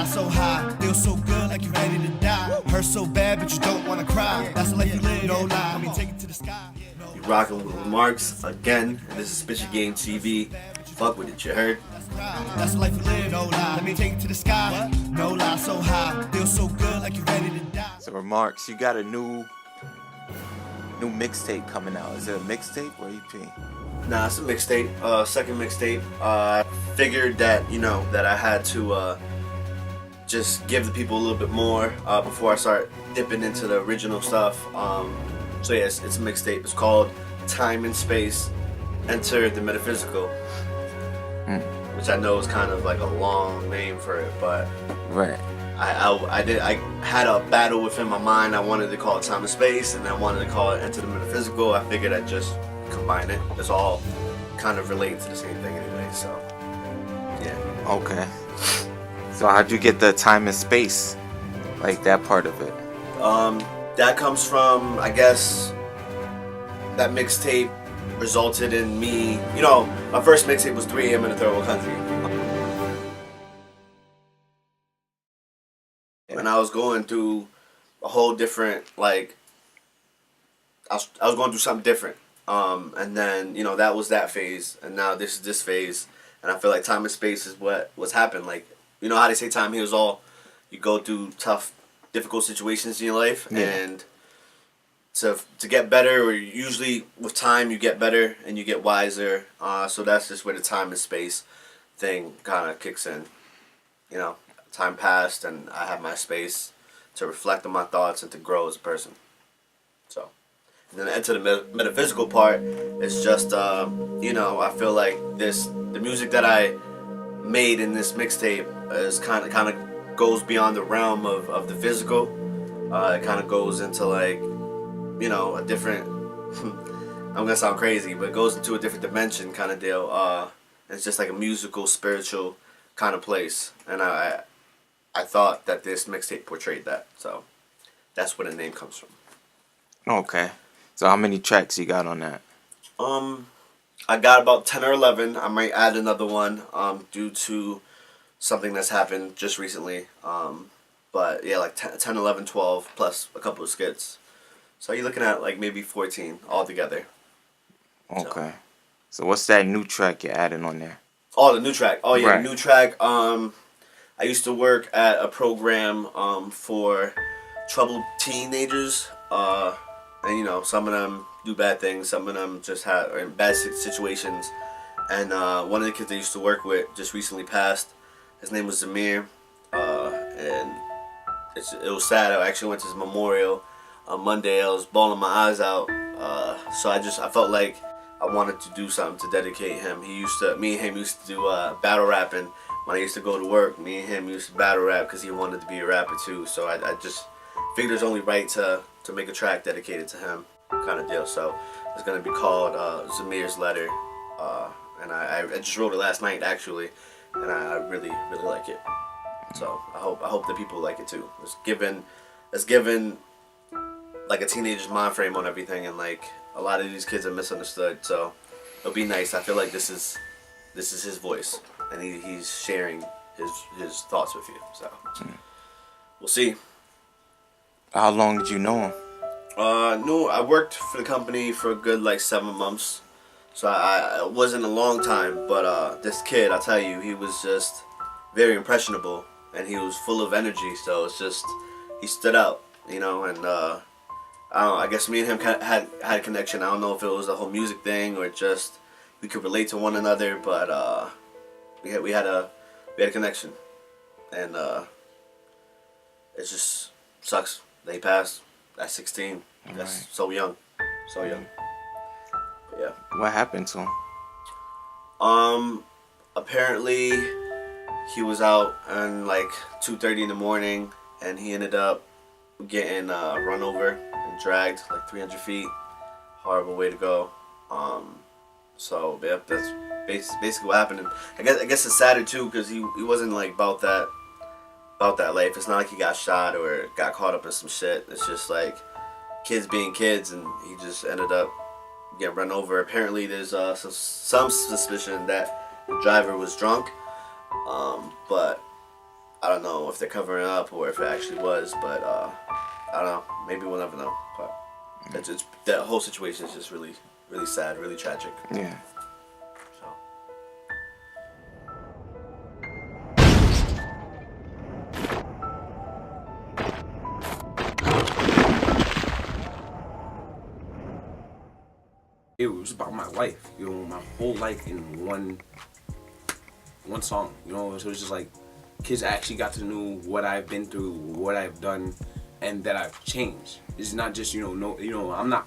lie so high, feel so good like you're ready to die. Hurt so bad, but you don't wanna cry. That's the life you live, no lie. Let me take it to the sky. You rocking with Remarxx again, and this is SpitYaGameTv. Fuck with it, you heard? That's the life you live, no lie. Let me take it to the sky. No lie so high, feel so good like you're ready to die. So Remarxx, you got a new mixtape coming out. Is it a mixtape or EP? Nah, it's a mixtape, second mixtape. I figured that, that I had to just give the people a little bit more before I start dipping into the original stuff. So yeah, it's a mixtape. It's called Time and Space Enter the Metaphysical. Which I know is kind of like a long name for it, but right. I had a battle within my mind. I wanted to call it Time and Space, and I wanted to call it Enter the Metaphysical. I figured I'd just combine it. It's all kind of related to the same thing anyway, so yeah. Okay. So how'd you get the time and space? Like that part of it? That comes from, I guess, that mixtape resulted in me, my first mixtape was 3 AM in a Third World Country. And I was going through a whole different, I was going through something different. And then, that was that phase, and now this is this phase. And I feel like time and space is what's happened. Like, you know how they say time heals all? You go through tough, difficult situations in your life, and to get better, or usually with time you get better and you get wiser. So that's just where the time and space thing kind of kicks in. Time passed, and I have my space to reflect on my thoughts and to grow as a person. So, and then Enter the metaphysical part is just, I feel like the music that I made in this mixtape is kind of goes beyond the realm of the physical. It kind of goes into a different. I'm gonna sound crazy, but it goes into a different dimension kind of deal. It's just like a musical, spiritual kind of place, and I thought that this mixtape portrayed that, so that's where the name comes from. Okay. So how many tracks you got on that? I got about 10 or 11. I might add another one due to something that's happened just recently. But yeah, like 10, 11, 12 plus a couple of skits. So you're looking at like maybe 14 altogether. Okay. So what's that new track you're adding on there? Oh, the new track. Oh yeah, right. New track. I used to work at a program for troubled teenagers. And some of them do bad things, some of them just are in bad situations. And one of the kids I used to work with just recently passed. His name was Zamir, and it was sad. I actually went to his memorial on Monday. I was bawling my eyes out. So I felt like I wanted to do something to dedicate him. Me and him used to do battle rapping. When I used to go to work, me and him used to battle rap because he wanted to be a rapper too. So I just figured it's only right to make a track dedicated to him, kind of deal. So it's gonna be called Zamir's Letter, and I just wrote it last night actually, and I really like it. So I hope the people like it too. It's given like a teenager's mind frame on everything, and like a lot of these kids are misunderstood. So it'll be nice. I feel like this is his voice, and he's sharing his thoughts with you. So we'll see. How long did you know him? No, I worked for the company for a good 7 months, so it wasn't a long time. But this kid, I tell you, he was just very impressionable, and he was full of energy. So it's just he stood out, and I don't know, I guess me and him had a connection. I don't know if it was the whole music thing or just we could relate to one another, but we had a connection, and it just sucks. They passed at 16. That's right. So young. So young. But yeah. What happened to him? Apparently he was out at 2:30 in the morning, and he ended up getting run over and dragged 300 feet. Horrible way to go. So yeah, that's basically what happened. And I guess it's sadder too, because he wasn't about that life. It's not like he got shot or got caught up in some shit. It's just kids being kids, and he just ended up getting run over. Apparently there's some suspicion that the driver was drunk, but I don't know if they're covering up or if it actually was, but I don't know. Maybe we'll never know. But it's that whole situation is just really, really sad, really tragic. Yeah. So. It was about my life, you know, my whole life in one song, you know. So it's just like kids actually got to know what I've been through, what I've done, and that I've changed. It's not just, you know, I'm not